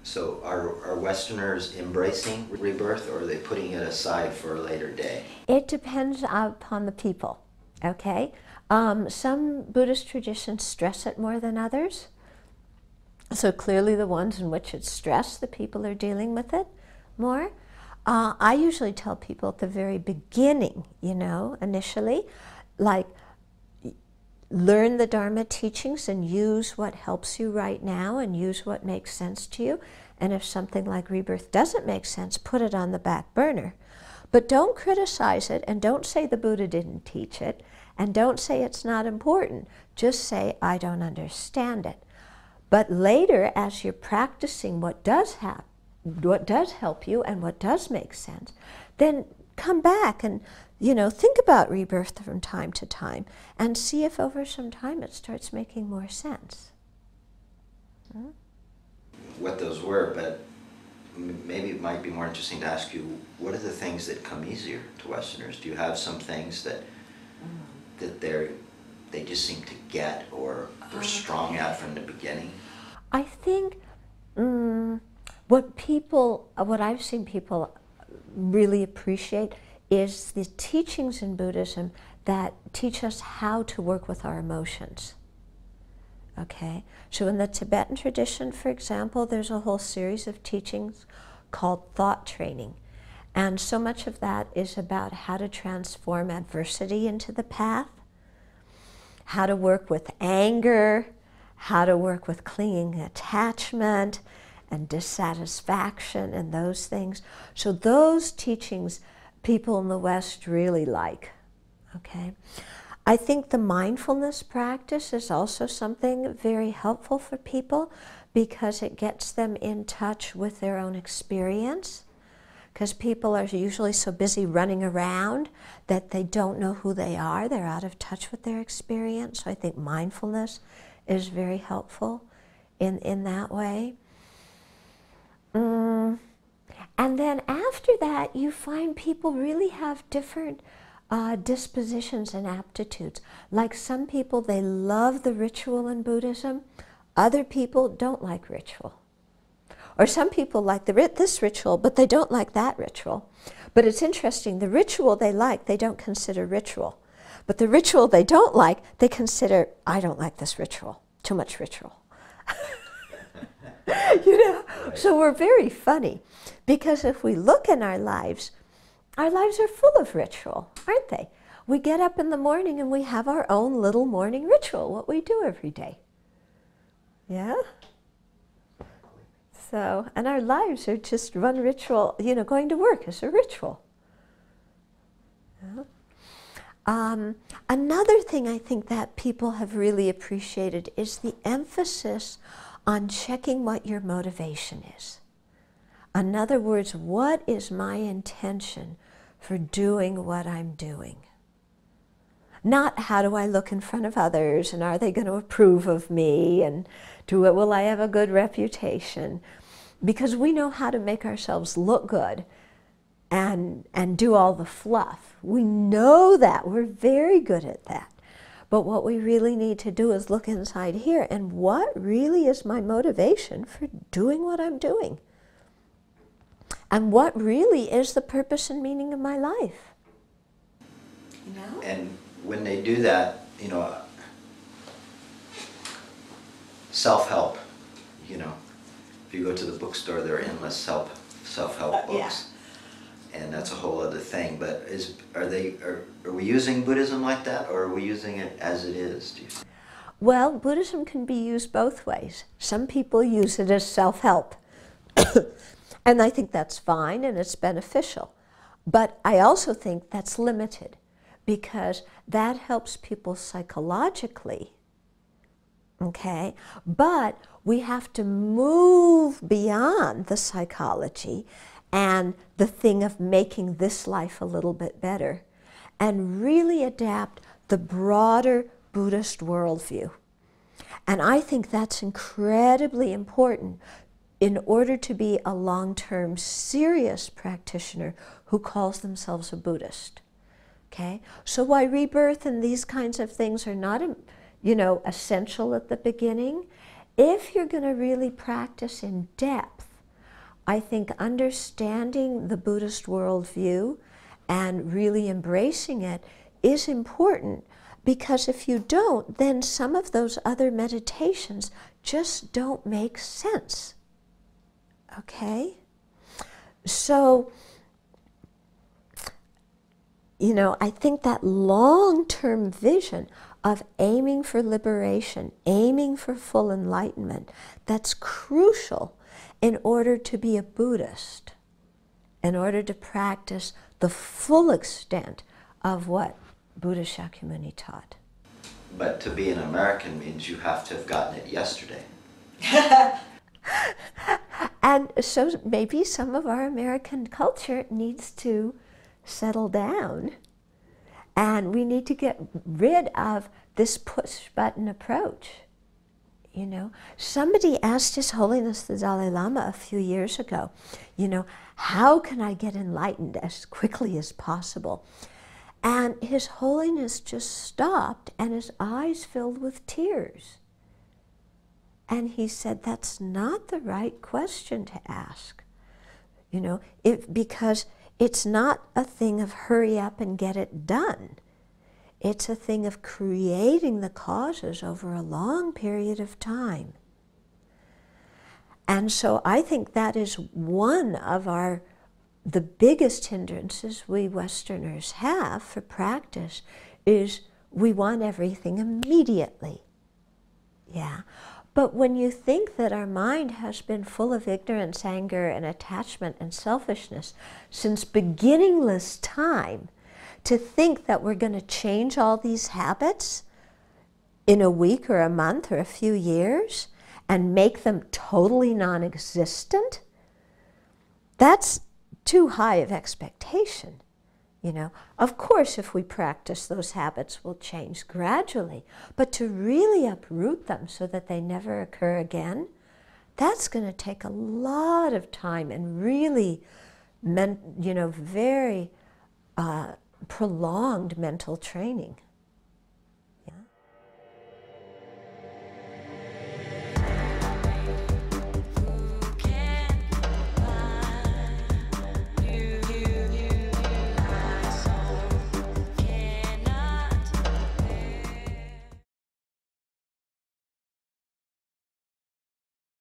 So are Westerners embracing rebirth, or are they putting it aside for a later day? It depends upon the people, okay? Some Buddhist traditions stress it more than others. So clearly the ones in which it's stressed, the people are dealing with it more. I usually tell people at the very beginning, you know, initially, like, learn the Dharma teachings and use what helps you right now and use what makes sense to you. And if something like rebirth doesn't make sense, put it on the back burner. But don't criticize it, and don't say the Buddha didn't teach it, and don't say it's not important. Just say, I don't understand it. But later, as you're practicing what does help you and what does make sense, then come back and, you know, think about rebirth from time to time and see if over some time it starts making more sense. What those were, but maybe it might be more interesting to ask you, what are the things that come easier to Westerners? Do you have some things that they just seem to get, or they're strong at from the beginning? I think what I've seen people really appreciate is the teachings in Buddhism that teach us how to work with our emotions. Okay, so in the Tibetan tradition, for example, there's a whole series of teachings called thought training. And so much of that is about how to transform adversity into the path, how to work with anger, how to work with clinging attachment and dissatisfaction and those things. So those teachings people in the West really like, okay? I think the mindfulness practice is also something very helpful for people because it gets them in touch with their own experience, because people are usually so busy running around that they don't know who they are. They're out of touch with their experience. So I think mindfulness is very helpful in that way. And then after that, you find people really have different dispositions and aptitudes. Like some people, they love the ritual in Buddhism. Other people don't like ritual. Or some people like this ritual, but they don't like that ritual. But it's interesting, the ritual they like, they don't consider ritual. But the ritual they don't like, they consider, I don't like this ritual, too much ritual. You know, so we're very funny. Because if we look in our lives are full of ritual, aren't they? We get up in the morning and we have our own little morning ritual, what we do every day. Yeah? So, and our lives are just one ritual, you know, going to work is a ritual. Yeah? Another thing I think that people have really appreciated is the emphasis on checking what your motivation is. In other words, what is my intention for doing what I'm doing? Not how do I look in front of others and are they going to approve of me and will I have a good reputation? Because we know how to make ourselves look good and do all the fluff. We know that. We're very good at that. But what we really need to do is look inside here and what really is my motivation for doing what I'm doing? And what really is the purpose and meaning of my life? You know? And when they do that, you know, self-help, you know, if you go to the bookstore, there are endless self-help books. Yeah. And that's a whole other thing. But are we using Buddhism like that, or are we using it as it is, do you think? Well, Buddhism can be used both ways. Some people use it as self-help. And I think that's fine and it's beneficial. But I also think that's limited because that helps people psychologically, okay? But we have to move beyond the psychology and the thing of making this life a little bit better and really adapt the broader Buddhist worldview. And I think that's incredibly important in order to be a long-term serious practitioner who calls themselves a Buddhist. Okay? So why rebirth and these kinds of things are not, you know, essential at the beginning, if you're going to really practice in depth I think understanding the Buddhist worldview and really embracing it is important, because if you don't, then some of those other meditations just don't make sense. Okay? So, you know, I think that long-term vision of aiming for liberation, aiming for full enlightenment, that's crucial in order to be a Buddhist, in order to practice the full extent of what Buddha Shakyamuni taught. But to be an American means you have to have gotten it yesterday. And so maybe some of our American culture needs to settle down, and we need to get rid of this push-button approach. You know, somebody asked His Holiness the Dalai Lama a few years ago, you know, how can I get enlightened as quickly as possible? And His Holiness just stopped, and his eyes filled with tears. And he said, that's not the right question to ask. You know, because it's not a thing of hurry up and get it done. It's a thing of creating the causes over a long period of time. And so I think that is one of the biggest hindrances we Westerners have for practice, is we want everything immediately. Yeah. But when you think that our mind has been full of ignorance, anger, and attachment and selfishness since beginningless time, to think that we're going to change all these habits in a week or a month or a few years and make them totally non-existent, that's too high of expectation. You know, of course, if we practice, those habits will change gradually, but to really uproot them so that they never occur again, that's going to take a lot of time and really, very prolonged mental training.